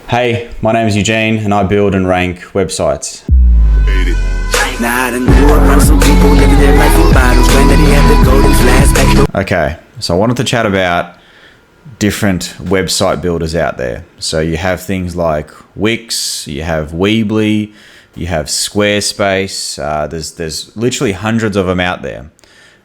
Hey, my name is Eugene and I build and rank websites. Okay, so I wanted to chat about different website builders out there. So you have things like Wix, you have Weebly, you have Squarespace. There's literally hundreds of them out there.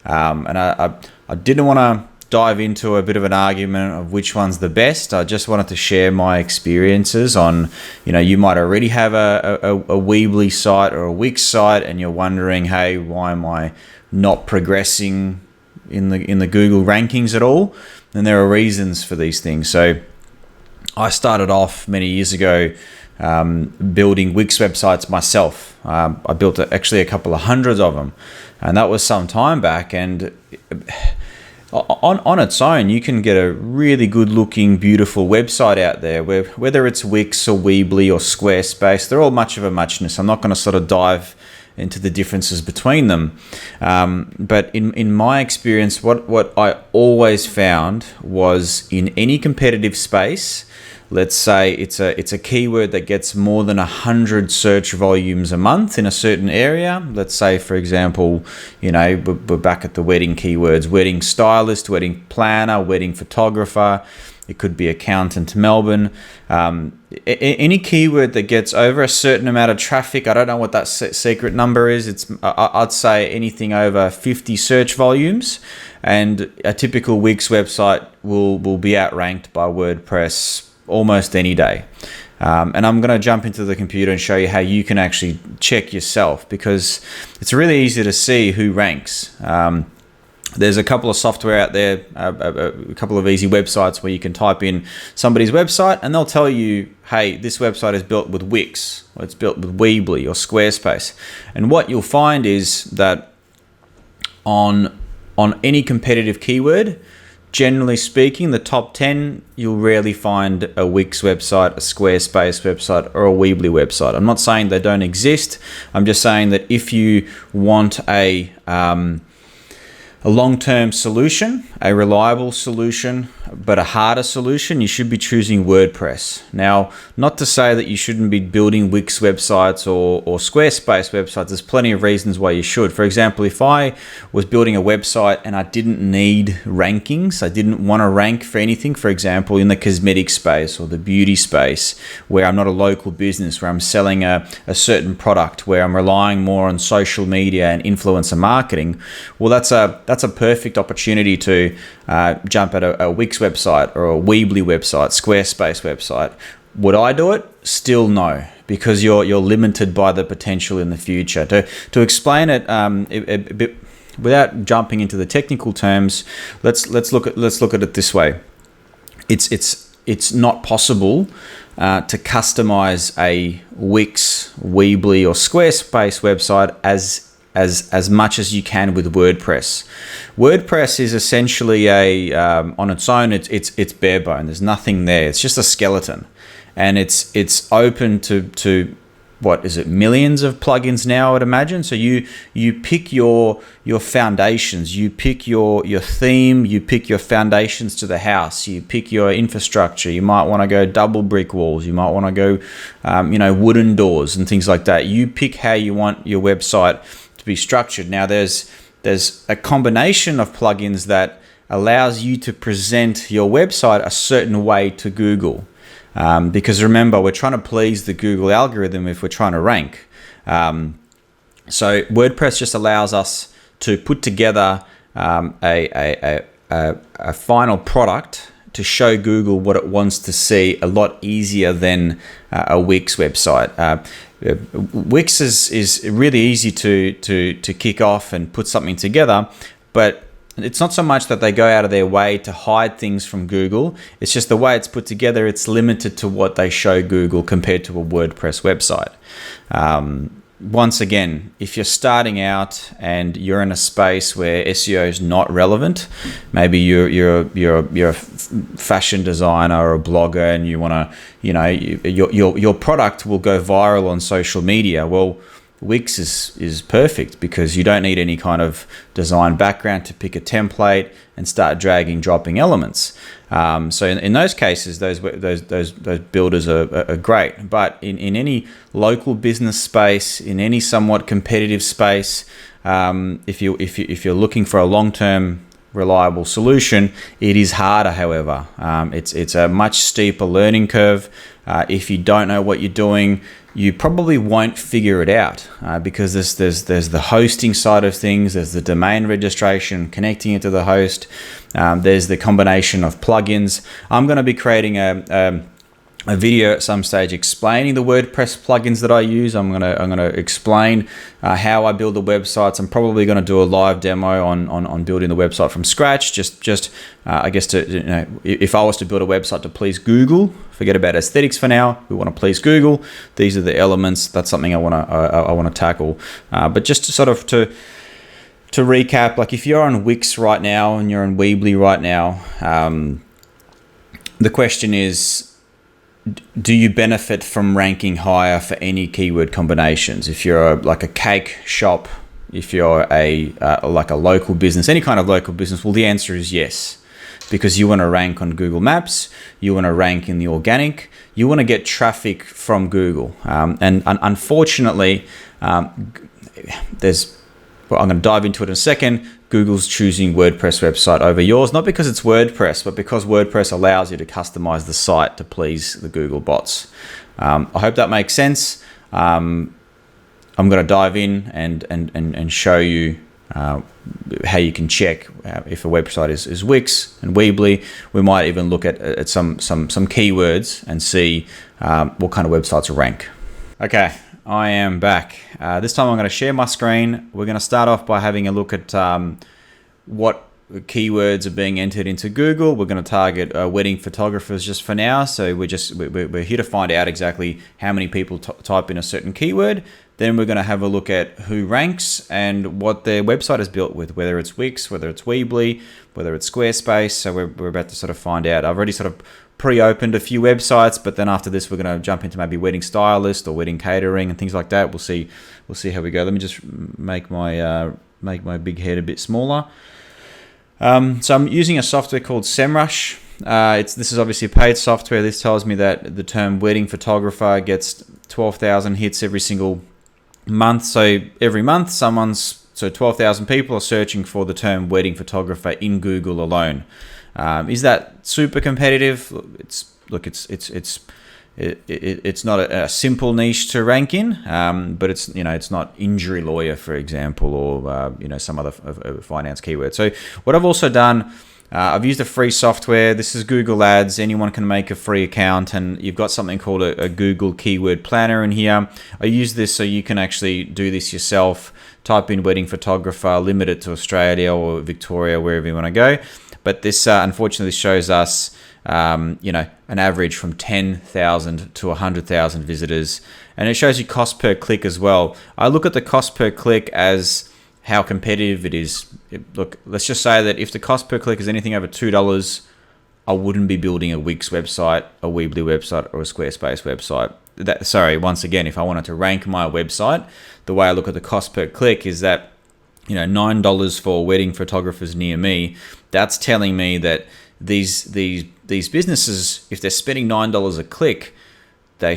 And I didn't want to dive into a bit of an argument of which one's the best. I just wanted to share my experiences on, you might already have a Weebly site or a Wix site and you're wondering, hey, why am I not progressing in the Google rankings at all? And there are reasons for these things. So I started off many years ago building Wix websites myself. I built actually a couple of hundreds of them, and that was some time back. And on its own, you can get a really good looking, beautiful website out there, whether it's Wix or Weebly or Squarespace, they're all much of a muchness. I'm not going to sort of dive into the differences between them. But in my experience, what I always found was in any competitive space, let's say it's a keyword that gets more than 100 search volumes a month in a certain area. Let's say, for example, we're back at the wedding keywords: wedding stylist, wedding planner, wedding photographer. It could be accountant Melbourne. Any keyword that gets over a certain amount of traffic, I don't know what that secret number is. I'd say anything over 50 search volumes, and a typical Wix website will be outranked by WordPress almost any day. And I'm going to jump into the computer and show you how you can actually check yourself, because it's really easy to see who ranks. There's a couple of software out there, a couple of easy websites where you can type in somebody's website and they'll tell you, hey, this website is built with Wix, or it's built with Weebly or Squarespace. And what you'll find is that on any competitive keyword, generally speaking, the top 10, you'll rarely find a Wix website, a Squarespace website, or a Weebly website. I'm not saying they don't exist. I'm just saying that if you want a long-term solution, a reliable solution, but a harder solution, you should be choosing WordPress. Now, not to say that you shouldn't be building Wix websites or Squarespace websites. There's plenty of reasons why you should. For example, if I was building a website and I didn't need rankings, I didn't want to rank for anything, for example, in the cosmetic space or the beauty space, where I'm not a local business, where I'm selling a certain product, where I'm relying more on social media and influencer marketing, well, that's a perfect opportunity to jump at a Wix website or a Weebly website, Squarespace website. Would I do it? Still no, because you're limited by the potential in the future. To explain it a bit without jumping into the technical terms, let's look at it this way. It's not possible to customize a Wix, Weebly, or Squarespace website as much as you can with WordPress. WordPress is essentially on its own, it's bare bone. There's nothing there. It's just a skeleton, and it's open to what is it, millions of plugins now, I would imagine. So you pick your foundations, you pick your theme, you pick your foundations to the house, you pick your infrastructure. You might want to go double brick walls, you might want to go wooden doors and things like that. You pick how you want your website to be structured. Now there's a combination of plugins that allows you to present your website a certain way to Google, because remember, we're trying to please the Google algorithm if we're trying to rank. So WordPress just allows us to put together a final product to show Google what it wants to see a lot easier than a Wix website. Wix is really easy to kick off and put something together, but it's not so much that they go out of their way to hide things from Google. It's just the way it's put together, it's limited to what they show Google compared to a WordPress website. Once again, if you're starting out and you're in a space where SEO is not relevant, maybe you're a fashion designer or a blogger, and you want to, your product will go viral on social media. Well, Wix is perfect because you don't need any kind of design background to pick a template and start dragging, dropping elements. So in those cases, those builders are great. But in any local business space, in any somewhat competitive space, if you're looking for a long-term reliable solution, it is harder. However, it's a much steeper learning curve. If you don't know what you're doing, you probably won't figure it out because there's the hosting side of things, there's the domain registration, connecting it to the host, there's the combination of plugins. I'm going to be creating a video at some stage explaining the WordPress plugins that I use. I'm gonna explain how I build the websites. I'm probably going to do a live demo on building the website from scratch. Just I guess to if I was to build a website to please Google, forget about aesthetics for now. We want to please Google. These are the elements. That's something I want to tackle. But just to sort of to recap, like if you're on Wix right now and you're on Weebly right now, the question is, do you benefit from ranking higher for any keyword combinations? If you're like a cake shop, if you're like a local business, any kind of local business, well, the answer is yes, because you want to rank on Google Maps, you want to rank in the organic, you want to get traffic from Google. And unfortunately, I'm going to dive into it in a second. Google's choosing WordPress website over yours, not because it's WordPress, but because WordPress allows you to customize the site to please the Google bots. I hope that makes sense. I'm going to dive in and show you how you can check if a website is Wix and Weebly. We might even look at some keywords and see what kind of websites rank. Okay. I am back. This time I'm going to share my screen. We're going to start off by having a look at what keywords are being entered into Google. We're going to target wedding photographers just for now. So we're here to find out exactly how many people type in a certain keyword. Then we're going to have a look at who ranks and what their website is built with, whether it's Wix, whether it's Weebly, whether it's Squarespace. So we're about to sort of find out. I've already sort of pre-opened a few websites, but then after this we're going to jump into maybe wedding stylist or wedding catering and things like that. We'll see how we go. Let me just make my big head a bit smaller. So I'm using a software called SEMrush. This is obviously a paid software. This tells me that the term wedding photographer gets 12,000 hits every single month. So every month 12,000 people are searching for the term wedding photographer in Google alone. Is that super competitive? It's not a simple niche to rank in, but it's not injury lawyer, for example, or some other finance keyword. So what I've also done, I've used a free software. This is Google Ads. Anyone can make a free account, and you've got something called a Google Keyword Planner in here. I use this so you can actually do this yourself. Type in wedding photographer, limit it to Australia or Victoria, wherever you want to go. But this unfortunately shows us, an average from 10,000 to 100,000 visitors, and it shows you cost per click as well. I look at the cost per click as how competitive it is. Look, let's just say that if the cost per click is anything over $2, I wouldn't be building a Wix website, a Weebly website, or a Squarespace website. Once again, if I wanted to rank my website, the way I look at the cost per click is that, $9 for wedding photographers near me. That's telling me that these businesses, if they're spending $9 a click, they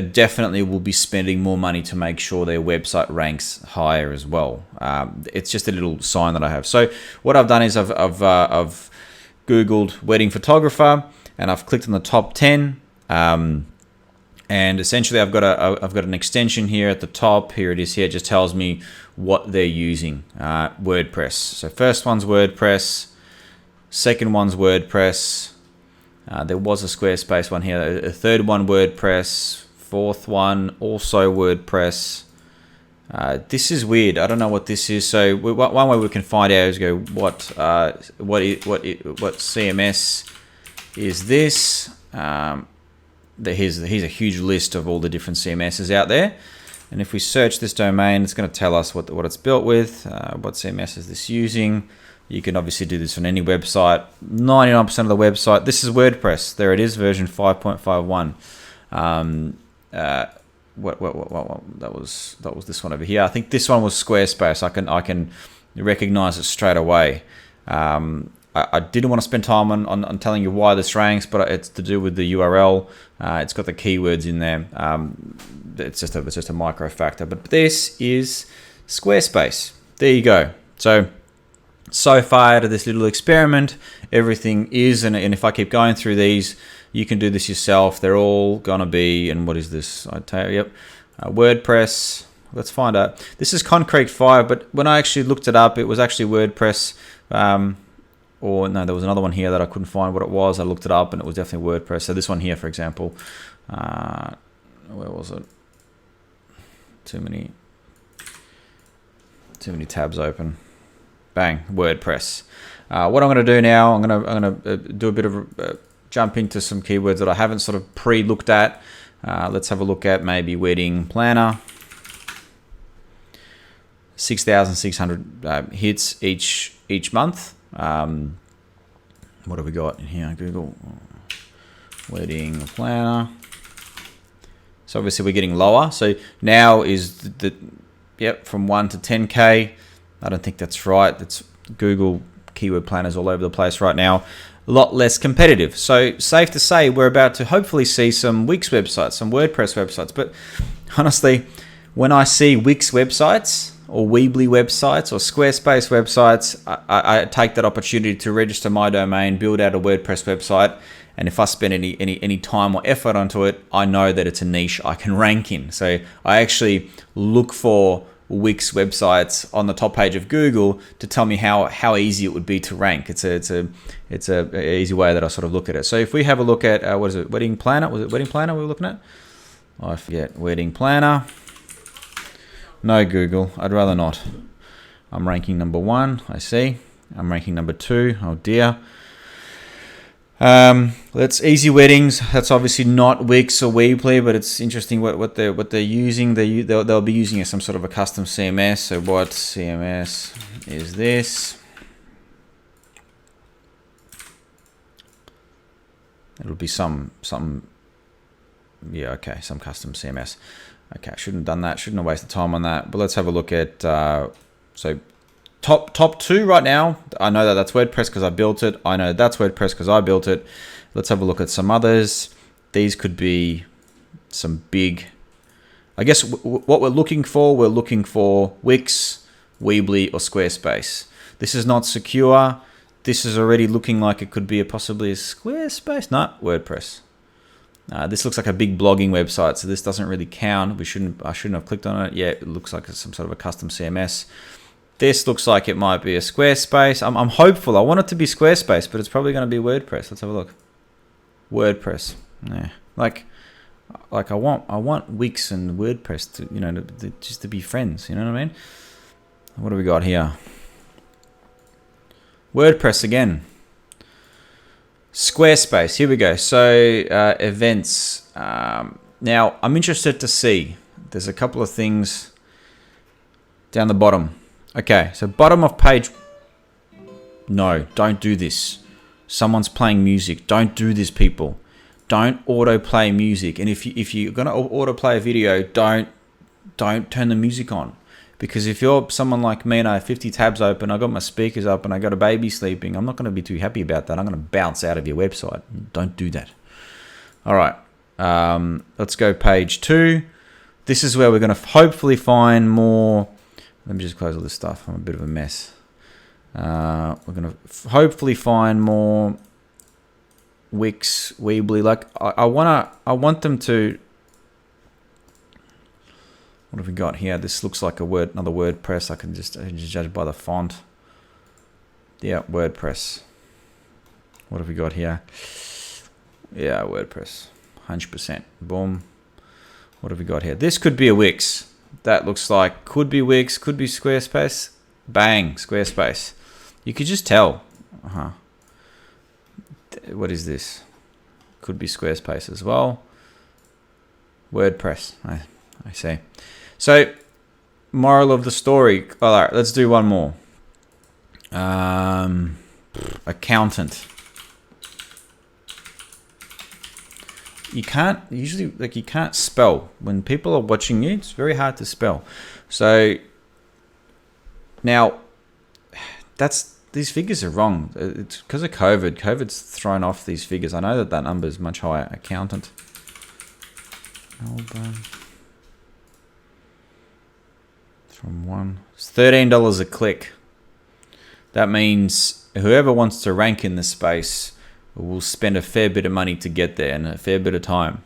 definitely will be spending more money to make sure their website ranks higher as well. It's just a little sign that I have. So what I've done is I've Googled wedding photographer and I've clicked on the top 10. And essentially I've got an extension here at the top. Here it is here. It just tells me what they're using. WordPress. So first one's WordPress. Second one's WordPress. There was a Squarespace one here. A third one, WordPress. Fourth one, also WordPress. This is weird. I don't know what this is. So one way we can find out is go what CMS is this? Here's a huge list of all the different CMSs out there. And if we search this domain, it's going to tell us what it's built with. What CMS is this using? You can obviously do this on any website. 99% of the website. This is WordPress. There it is, version 5.51. what that was this one over here. I think this one was Squarespace. I can recognize it straight away. I didn't want to spend time on telling you why this ranks, but it's to do with the URL. It's got the keywords in there. It's just a micro factor. But this is Squarespace. There you go. So far out of this little experiment, everything is, and if I keep going through these, you can do this yourself. They're all gonna be, and what is this? I tell you, yep, WordPress. Let's find out. This is Concrete 5, but when I actually looked it up, it was actually WordPress. Or no, there was another one here that I couldn't find what it was. I looked it up, and it was definitely WordPress. So this one here, for example, where was it? Too many tabs open. Bang, WordPress. What I'm going to do now, I'm going to do a bit of jump into some keywords that I haven't sort of pre-looked at. Let's have a look at maybe wedding planner. 6,600 hits each month. What have we got in here? Google wedding planner. So obviously we're getting lower. So now is from 1 to 10K. I don't think that's right. That's Google keyword planners all over the place right now. A lot less competitive. So safe to say we're about to hopefully see some Wix websites, some WordPress websites. But honestly, when I see Wix websites or Weebly websites or Squarespace websites, I take that opportunity to register my domain, build out a WordPress website. And if I spend any time or effort onto it, I know that it's a niche I can rank in. So I actually look for Wix websites on the top page of Google to tell me how easy it would be to rank. It's a easy way that I sort of look at it. So if we have a look at what is it, wedding planner? Was it wedding planner we were looking at? I forget. Wedding planner. No Google. I'd rather not. I'm ranking number 1. I see. I'm ranking number 2. Oh dear. That's easy weddings. That's obviously not Wix or Weebly, but it's interesting what they're using. They'll be using some sort of a custom CMS. So what CMS is this? It'll be some yeah, okay, some custom CMS. Okay, I shouldn't have done that. Shouldn't have wasted time on that. But let's have a look at so top 2 right now. I know that that's WordPress because I built it. I know that's WordPress because I built it. Let's have a look at some others. These could be some big, I guess what we're looking for Wix, Weebly, or Squarespace. This is not secure. This is already looking like it could be possibly a Squarespace. No, WordPress. This looks like a big blogging website, so this doesn't really count. I shouldn't have clicked on it. Yeah, it looks like it's some sort of a custom CMS. This looks like it might be a Squarespace. I'm hopeful. I want it to be Squarespace, but it's probably going to be WordPress. Let's have a look. WordPress. Yeah. Like I want Wix and WordPress to just to be friends. You know what I mean? What do we got here? WordPress again. Squarespace. Here we go. So events. Now I'm interested to see. There's a couple of things down the bottom. Okay, so bottom of page. No, don't do this. Someone's playing music. Don't do this, people. Don't autoplay music. And if you're gonna autoplay a video, don't turn the music on, because if you're someone like me and I have 50 tabs open, I got my speakers up, and I got a baby sleeping, I'm not gonna be too happy about that. I'm gonna bounce out of your website. Don't do that. All right, let's go page 2. This is where we're gonna hopefully find more. Let me just close all this stuff. I'm a bit of a mess. We're going to hopefully find more Wix, Weebly. Like I want them to. What have we got here? This looks like another WordPress. I can just judge by the font. Yeah, WordPress. What have we got here? Yeah, WordPress. 100%. Boom. What have we got here? This could be a Wix. That looks like could be Wix, could be Squarespace. Bang, Squarespace. You could just tell. What is this? Could be Squarespace as well. WordPress, I see. So, moral of the story. All right, let's do one more. Accountant. you can't usually, like, you can't spell. When people are watching you, it's very hard to spell. So now these figures are wrong. It's because of COVID. COVID's thrown off these figures. I know that number is much higher. Accountant. Melbourne. From one. It's $13 a click. That means whoever wants to rank in this space will spend a fair bit of money to get there and a fair bit of time.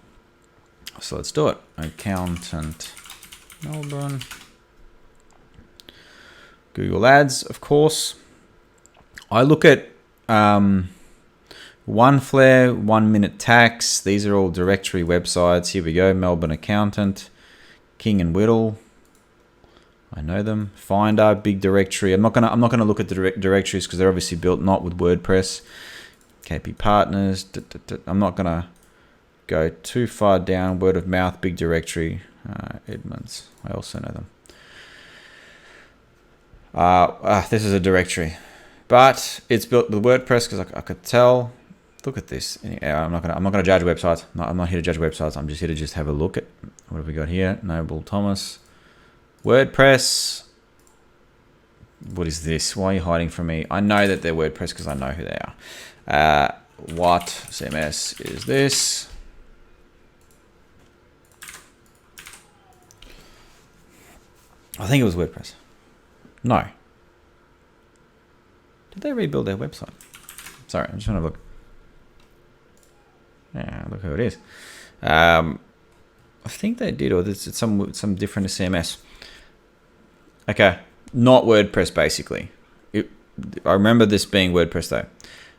So let's do it. Accountant Melbourne. Google Ads, of course. I look at OneFlare, 1 Minute Tax. These are all directory websites. Here we go. Melbourne Accountant, King and Whittle. I know them. Finder, big directory. I'm not gonna look at the directories because they're obviously built not with WordPress. KP Partners. I'm not gonna go too far down. Word of mouth, big directory. Edmonds. I also know them. This is a directory, but it's built with WordPress because I could tell. Look at this. I'm not gonna judge websites. I'm not here to judge websites. I'm just here to have a look at what have we got here. Noble Thomas, WordPress. What is this? Why are you hiding from me? I know that they're WordPress because I know who they are. What CMS is this? I think it was WordPress. No. Did they rebuild their website? Sorry, I'm just trying to look. Yeah, look who it is. I think they did, or it's some different CMS. Okay, not WordPress basically. I remember this being WordPress though.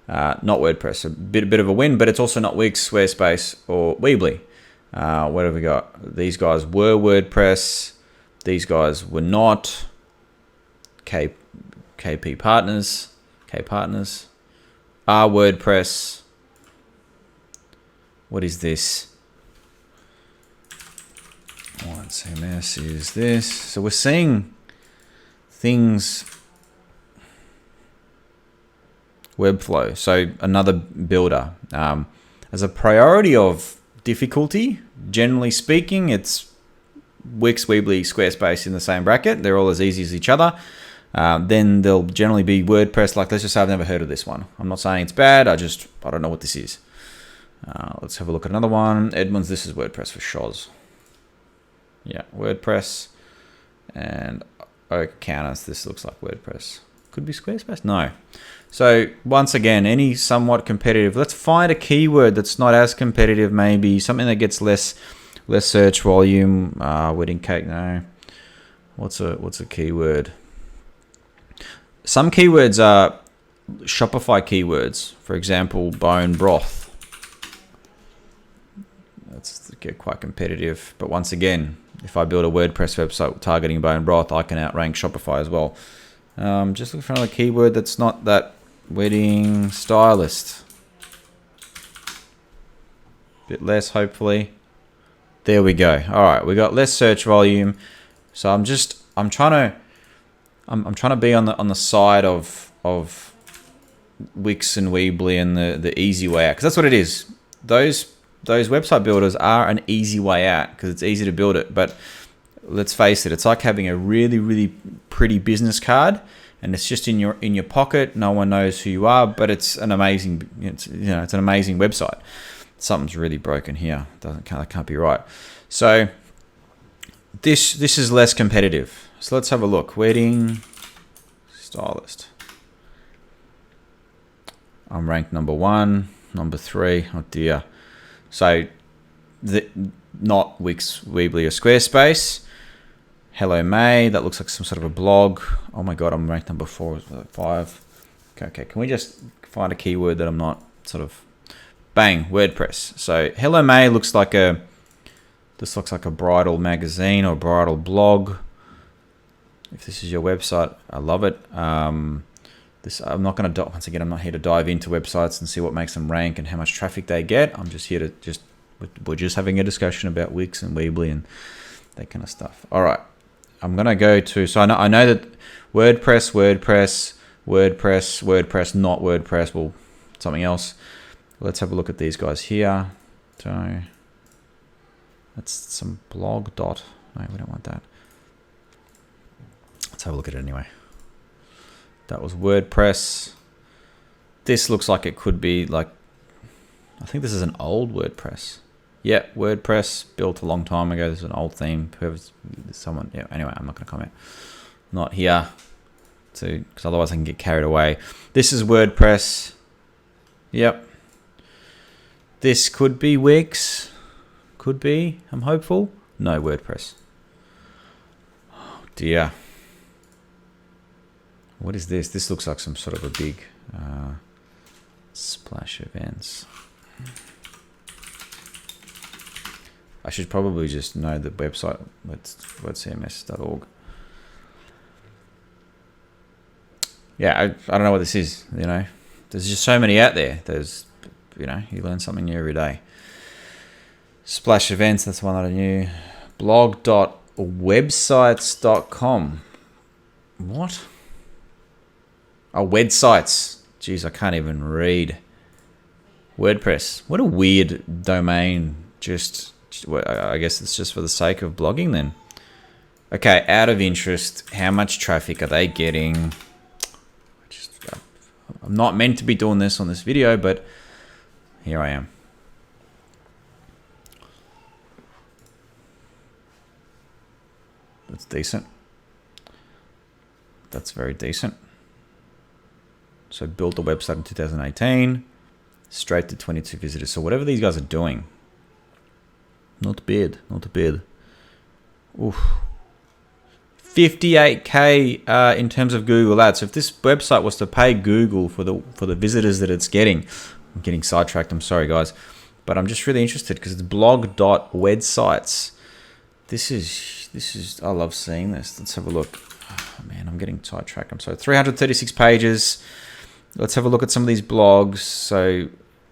Not WordPress. A bit of a win, but it's also not Wix, Squarespace, or Weebly. What have we got? These guys were WordPress. These guys were not. KP Partners. K-Partners are WordPress. What is this? What CMS is this? So we're seeing things. Webflow. So another builder. As a priority of difficulty, generally speaking, it's Wix, Weebly, Squarespace in the same bracket. They're all as easy as each other. Then there'll generally be WordPress. Like, let's just say I've never heard of this one. I'm not saying it's bad. I don't know what this is. Let's have a look at another one. Edmonds, this is WordPress for Shoz. Yeah, WordPress. And Accountants, this looks like WordPress. Could be Squarespace? No. So once again, any somewhat competitive. Let's find a keyword that's not as competitive, maybe. Something that gets less search volume. Wedding cake, no. What's a keyword? Some keywords are Shopify keywords. For example, bone broth. That's get quite competitive. But once again, if I build a WordPress website targeting bone broth, I can outrank Shopify as well. Just looking for another keyword that's not that wedding stylist. Bit less, hopefully. There we go. All right, we got less search volume. So I'm trying to be on the side of Wix and Weebly and the easy way out, because that's what it is. Those website builders are an easy way out because it's easy to build it. But let's face it, it's like having a really, really pretty business card, and it's just in your pocket. No one knows who you are, but it's an amazing it's an amazing website. Something's really broken here. That can't be right. So this is less competitive. So let's have a look. Wedding stylist. I'm ranked number 1, number 3. Oh dear. So not Wix, Weebly, or Squarespace. Hello May. That looks like some sort of a blog. Oh my god, I'm ranked number 4, 5. Okay. Can we just find a keyword that I'm not sort of? Bang, WordPress. So Hello May looks like this looks like a bridal magazine or bridal blog. If this is your website, I love it. I'm not going to, once again, I'm not here to dive into websites and see what makes them rank and how much traffic they get. I'm just here to we're just having a discussion about Wix and Weebly and that kind of stuff. All right, I'm going to go to, so I know that WordPress, not WordPress, well, something else. Let's have a look at these guys here. So That's some blog dot. No, we don't want that. Let's have a look at it anyway. That was WordPress. This looks like it could be like, I think this is an old WordPress. Yeah, WordPress built a long time ago. This is an old theme. Whoever's someone. Yeah. Anyway, I'm not going to comment. Not here, because otherwise I can get carried away. This is WordPress. Yep. This could be Wix. Could be. I'm hopeful. No, WordPress. Oh dear. What is this? This looks like some sort of a big splash events. I should probably just know the website. WordCMS.org. Yeah, I don't know what this is. You know, there's just so many out there. There's, you know, you learn something new every day. Splash events. That's one that I knew. Blog.websites.com. What? Oh, websites. Jeez, I can't even read. WordPress. What a weird domain. I guess it's just for the sake of blogging then. Okay, out of interest, how much traffic are they getting? I'm not meant to be doing this on this video, but here I am. That's decent. That's very decent. So built the website in 2018, straight to 22 visitors. So whatever these guys are doing, not bad, not bad. Oof. 58K in terms of Google Ads. So if this website was to pay Google for the visitors that it's getting, I'm getting sidetracked. I'm sorry, guys, but I'm just really interested because it's blog.websites. This is. I love seeing this. Let's have a look. Oh, man, I'm getting sidetracked. I'm sorry. 336 pages. Let's have a look at some of these blogs. So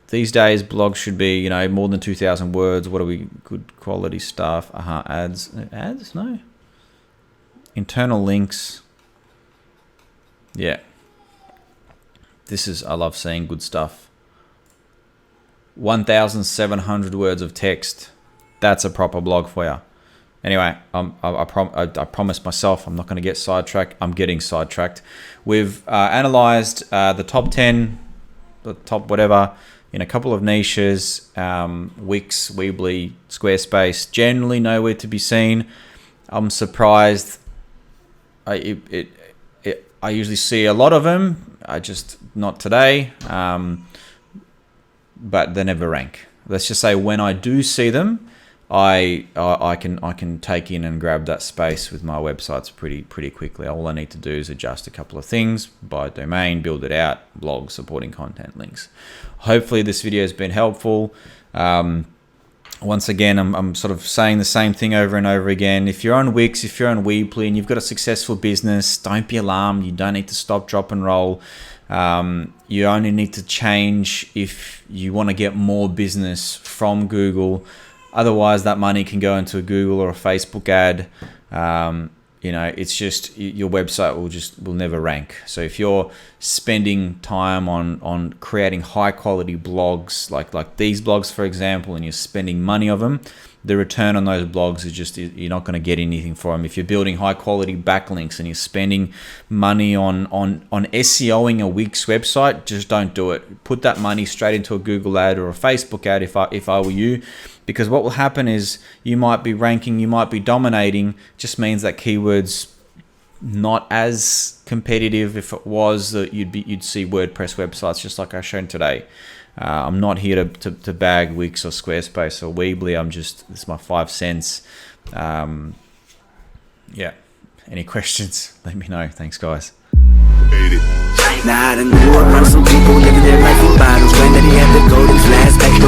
these days, blogs should be, you know, more than 2,000 words. What are we? Good quality stuff. Ads. Ads? No. Internal links. Yeah. I love seeing good stuff. 1,700 words of text. That's a proper blog for you. Anyway, I promised myself I'm not going to get sidetracked. I'm getting sidetracked. We've analyzed the top 10, the top whatever, in a couple of niches. Wix, Weebly, Squarespace, generally nowhere to be seen. I'm surprised. I usually see a lot of them. I just not today. But they never rank. Let's just say when I do see them, I can take in and grab that space with my websites pretty quickly. All I need to do is adjust a couple of things, buy a domain, build it out, blog, supporting content, links. Hopefully this video has been helpful. Once again, I'm sort of saying the same thing over and over again. If you're on Wix, if you're on Weebly, and you've got a successful business, don't be alarmed. You don't need to stop, drop, and roll. You only need to change if you want to get more business from Google. Otherwise, that money can go into a Google or a Facebook ad. You know, it's just your website will never rank. So if you're spending time on creating high quality blogs, like these blogs, for example, and you're spending money of them, the return on those blogs is just, you're not going to get anything for them. If you're building high quality backlinks and you're spending money on SEOing a Wix website, just don't do it. Put that money straight into a Google ad or a Facebook ad if I were you. Because what will happen is you might be ranking, you might be dominating, just means that keyword's not as competitive. If it was, you'd see WordPress websites just like I showed today. I'm not here to bag Wix or Squarespace or Weebly. this is my 5 cents. Yeah. Any questions? Let me know. Thanks, guys. Nah, I done grew around some people living their life